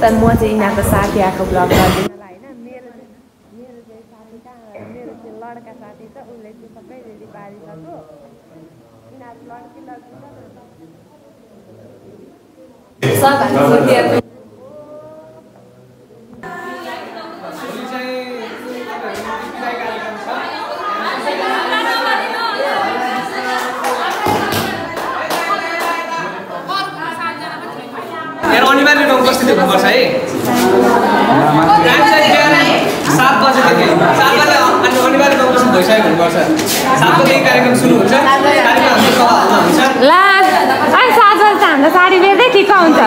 तर म चाहिँ यिनीहरूको साथी आएको ब्लग गर्दिनँ होइन मेरो चाहिँ साथी कहाँ मेरो चाहिँ लड्का साथी छ उसले चाहिँ सबै रेडी पारिसक्यो यिनीहरू लड्की सबभन्दा अनिवार्य रूपमा उपस्थित हुनुपर्छ है। टाइम चाहिँ बिहान 7 बजेदेखि 7 बजे अनिवार्य रूपमा उपस्थित भइसकेको हुनुपर्छ। 7 बजे कार्यक्रम सुरु हुन्छ। कार्यक्रम हाम्रो सभामा हुन्छ। ल अनि 7 बजे त हाम्रो साडी बेच्दै ठिक हुन्छ।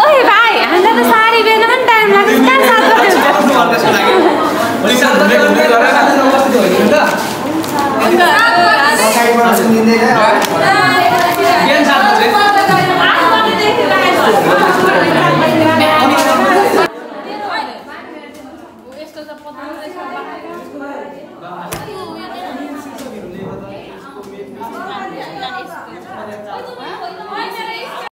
ओइ भाइ हामीलाई त साडी बेच्न पनि टाइम लाग्छ। कहाँ 7 बजे हुन्छ? त्यसको लागि भोलि 7 बजे उपस्थित होइन त? बिहान 7 बजे